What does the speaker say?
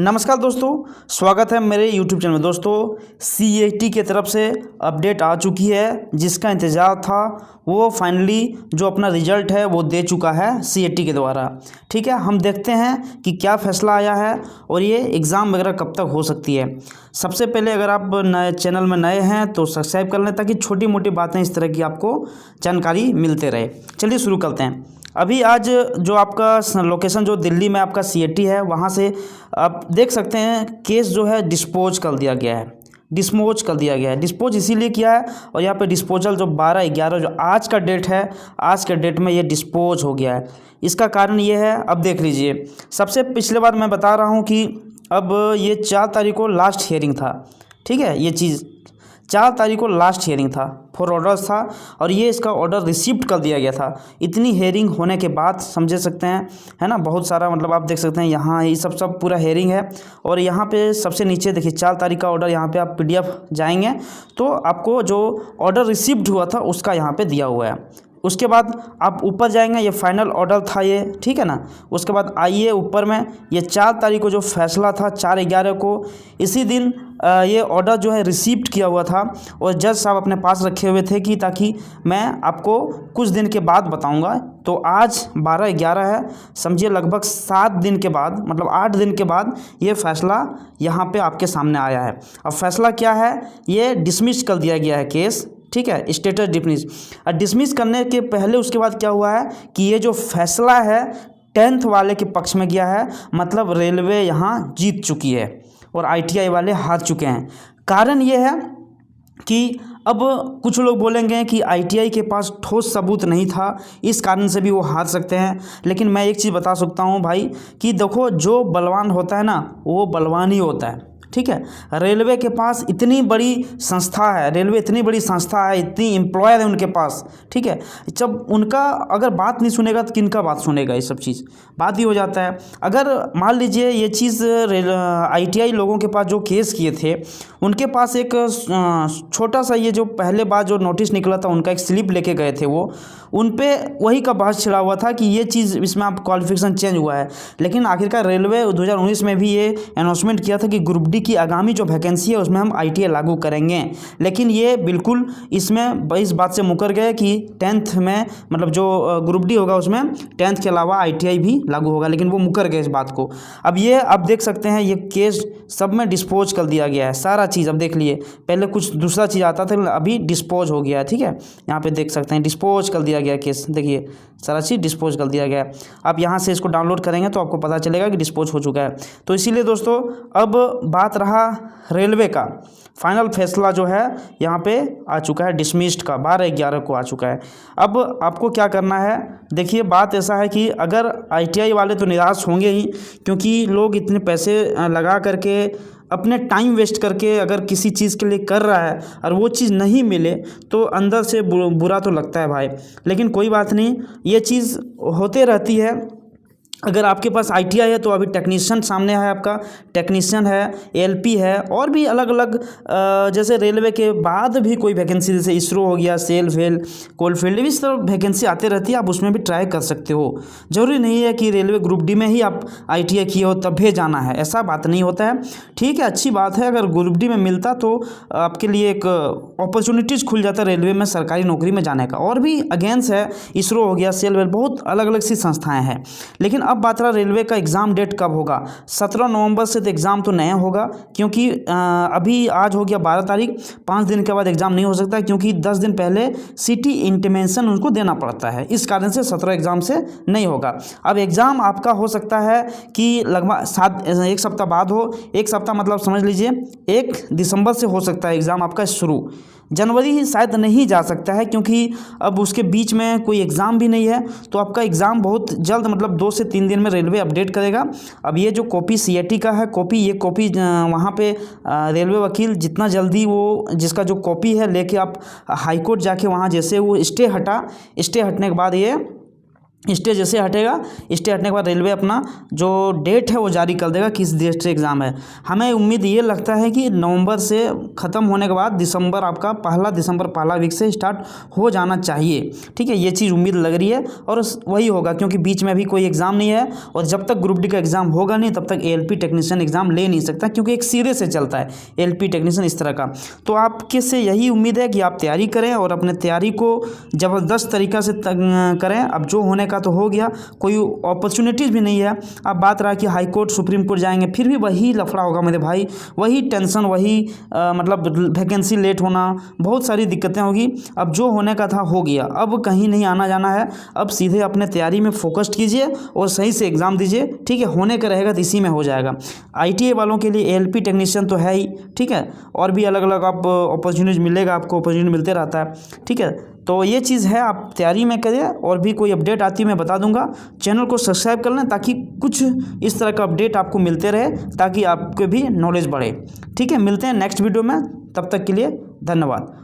नमस्कार दोस्तों, स्वागत है मेरे YouTube चैनल में। दोस्तों CAT की तरफ से अपडेट आ चुकी है, जिसका इंतज़ार था वो फाइनली जो अपना रिजल्ट है वो दे चुका है CAT के द्वारा। ठीक है, हम देखते हैं कि क्या फ़ैसला आया है और ये एग्ज़ाम वगैरह कब तक हो सकती है। सबसे पहले अगर आप नए चैनल में नए हैं तो सब्सक्राइब कर लें, ताकि छोटी मोटी बातें इस तरह की आपको जानकारी मिलते रहे। चलिए शुरू करते हैं। अभी आज जो आपका लोकेशन जो दिल्ली में आपका CAT है, वहाँ से आप देख सकते हैं केस जो है डिस्पोज कर दिया गया है। डिस्पोज इसीलिए किया है, और यहाँ पे डिस्पोजल जो 12/11 जो आज का डेट है, आज के डेट में ये डिस्पोज हो गया है। इसका कारण ये है, अब देख लीजिए। सबसे पिछले बार मैं बता रहा हूँ कि अब ये 4 तारीख को लास्ट हियरिंग था। ठीक है, ये चीज़ 4 तारीख को लास्ट हियरिंग था, 4 ऑर्डर्स था, और ये इसका ऑर्डर रिसीव्ड कर दिया गया था। इतनी हियरिंग होने के बाद समझ सकते हैं, है ना, बहुत सारा मतलब आप देख सकते हैं यहाँ ये सब पूरा हियरिंग है। और यहाँ पे सबसे नीचे देखिए 4 तारीख का ऑर्डर, यहाँ पे आप PDF जाएंगे तो आपको जो ऑर्डर रिसीव्ड हुआ था उसका यहाँ पे दिया हुआ है। उसके बाद आप ऊपर जाएंगे, ये फाइनल ऑर्डर था ये, ठीक है ना। उसके बाद आइए ऊपर में, ये 4 तारीख को जो फैसला था 4/11 को, इसी दिन ये ऑर्डर जो है रिसीव्ड किया हुआ था, और जज साहब अपने पास रखे हुए थे कि ताकि मैं आपको कुछ दिन के बाद बताऊंगा। तो आज 12/11 है, समझिए लगभग 7 दिन के बाद, मतलब 8 दिन के बाद ये फैसला यहाँ पे आपके सामने आया है। अब फैसला क्या है, ये डिसमिस कर दिया गया है केस। ठीक है, स्टेटस डिसमिस करने के पहले उसके बाद क्या हुआ है कि ये जो फैसला है 10th वाले के पक्ष में गया है, मतलब रेलवे यहाँ जीत चुकी है और ITI वाले हार चुके हैं। कारण ये है कि अब कुछ लोग बोलेंगे कि ITI के पास ठोस सबूत नहीं था, इस कारण से भी वो हार सकते हैं। लेकिन मैं एक चीज़ बता सकता हूँ भाई कि देखो, जो बलवान होता है ना वो बलवान ही होता है। ठीक है, रेलवे के पास इतनी बड़ी संस्था है, रेलवे इतनी बड़ी संस्था है, इतनी एम्प्लॉयर है उनके पास। ठीक है, जब उनका अगर बात नहीं सुनेगा तो किनका बात सुनेगा, ये सब चीज़ बात ही हो जाता है। अगर मान लीजिए ये चीज़ ITI लोगों के पास जो केस किए थे, उनके पास एक छोटा सा ये जो पहले बार जो नोटिस निकला था, उनका एक स्लिप लेके गए थे वो, उन पे वही का बहस छिड़ा हुआ था कि ये चीज़ इसमें आप क्वालिफिकेशन चेंज हुआ है। लेकिन आखिरकार रेलवे 2019 में भी ये अनाउंसमेंट किया था कि ग्रुप डी की आगामी जो वैकेंसी है उसमें हम ITI लागू करेंगे। लेकिन ये बिल्कुल इसमें इस बात से मुकर गए कि 10th में, मतलब जो ग्रुप डी होगा उसमें 10th के अलावा ITI भी लागू होगा, लेकिन वो मुकर गए इस बात को। अब ये आप देख सकते हैं, ये केस सब में डिस्पोज कर दिया गया है सारा चीज़। अब देख लिए, पहले कुछ दूसरा चीज़ आता था, अभी डिस्पोज हो गया है। ठीक है, यहाँ पे देख सकते हैं डिस्पोज कर दिया गया केस, देखिए सारा चीज़ डिस्पोज कर दिया गया है। आप यहाँ से इसको डाउनलोड करेंगे तो आपको पता चलेगा कि डिस्पोज हो चुका है। तो इसीलिए दोस्तों, अब बात रहा रेलवे का, फाइनल फैसला जो है यहाँ पे आ चुका है, डिसमिस्ड का 12/11 को आ चुका है। अब आपको क्या करना है, देखिए बात ऐसा है कि अगर ITI वाले तो निराश होंगे ही, क्योंकि लोग इतने पैसे लगा करके, अपने टाइम वेस्ट करके अगर किसी चीज़ के लिए कर रहा है और वो चीज़ नहीं मिले तो अंदर से बुरा तो लगता है भाई। लेकिन कोई बात नहीं, ये चीज़ होते रहती है। अगर आपके पास ITI है तो अभी टेक्नीशियन सामने है, आपका टेक्नीशियन है, ALP है, और भी अलग अलग जैसे रेलवे के बाद भी कोई वैकेंसी, जैसे ISRO हो गया, सेल फेल कोलफील्ड, इस तरह वैकेंसी आते रहती है, आप उसमें भी ट्राई कर सकते हो। ज़रूरी नहीं है कि रेलवे ग्रुप डी में ही आप ITI किए हो तब भी जाना है, ऐसा बात नहीं होता है। ठीक है, अच्छी बात है, अगर ग्रुप डी में मिलता तो आपके लिए एक अपॉर्चुनिटीज़ खुल जाता रेलवे में सरकारी नौकरी में जाने का। और भी अगेंस्ट है, ISRO हो गया, सेल वेल, बहुत अलग अलग सी संस्थाएँ हैं। लेकिन अब बात रहा रेलवे का एग्ज़ाम डेट कब होगा। 17 नवंबर से तो एग्ज़ाम तो नया होगा, क्योंकि अभी आज हो गया 12 तारीख, 5 दिन के बाद एग्ज़ाम नहीं हो सकता, क्योंकि 10 दिन पहले सिटी इंटीमेशन उनको देना पड़ता है। इस कारण से 17 एग्ज़ाम से नहीं होगा। अब एग्ज़ाम आपका हो सकता है कि लगभग 1 सप्ताह बाद हो। 1 सप्ताह मतलब समझ लीजिए 1 दिसंबर से हो सकता है एग्ज़ाम आपका शुरू। जनवरी ही शायद नहीं जा सकता है, क्योंकि अब उसके बीच में कोई एग्ज़ाम भी नहीं है। तो आपका एग्ज़ाम बहुत जल्द, मतलब 2 से 3 दिन में रेलवे अपडेट करेगा। अब ये जो कॉपी CAT का है, ये कॉपी वहाँ पे रेलवे वकील जितना जल्दी वो जिसका जो कॉपी है लेके आप हाई कोर्ट जाके वहाँ, जैसे वो स्टे हटने के बाद ये स्टे जैसे हटेगा, स्टे हटने के बाद रेलवे अपना जो डेट है वो जारी कर देगा किस डेट से एग्ज़ाम है। हमें उम्मीद ये लगता है कि नवंबर से ख़त्म होने के बाद दिसंबर, आपका पहला वीक से स्टार्ट हो जाना चाहिए। ठीक है, ये चीज़ उम्मीद लग रही है और वही होगा, क्योंकि बीच में भी कोई एग्ज़ाम नहीं है और जब तक ग्रुप डी का एग्ज़ाम होगा नहीं तब तक ALP टेक्नीशियन एग्ज़ाम ले नहीं सकता, क्योंकि एक सिरे से चलता है ALP टेक्नीशियन इस तरह का। तो आपके से यही उम्मीद है कि आप तैयारी करें और अपने तैयारी को ज़बरदस्त तरीक़ा से करें। अब जो होने का तो हो गया, कोई अपॉर्चुनिटीज़ भी नहीं है। अब बात रहा कि हाई कोर्ट सुप्रीम कोर्ट जाएंगे, फिर भी वही लफड़ा होगा मेरे भाई, वही टेंशन, वही मतलब वैकेंसी लेट होना, बहुत सारी दिक्कतें होगी। अब जो होने का था हो गया, अब कहीं नहीं आना जाना है। अब सीधे अपने तैयारी में फोकस्ड कीजिए और सही से एग्ज़ाम दीजिए। ठीक है, होने का रहेगा तो इसी में हो जाएगा। ITA वालों के लिए ALP टेक्नीशियन तो है ही, ठीक है, और भी अलग अलग आप अपॉर्चुनिटीज़ मिलेगा, आपको अपॉर्चुनिटी मिलते रहता है। ठीक है, तो ये चीज़ है, आप तैयारी में करें और भी कोई अपडेट आती है मैं बता दूंगा। चैनल को सब्सक्राइब कर लें ताकि कुछ इस तरह का अपडेट आपको मिलते रहे, ताकि आपके भी नॉलेज बढ़े। ठीक है, मिलते हैं नेक्स्ट वीडियो में, तब तक के लिए धन्यवाद।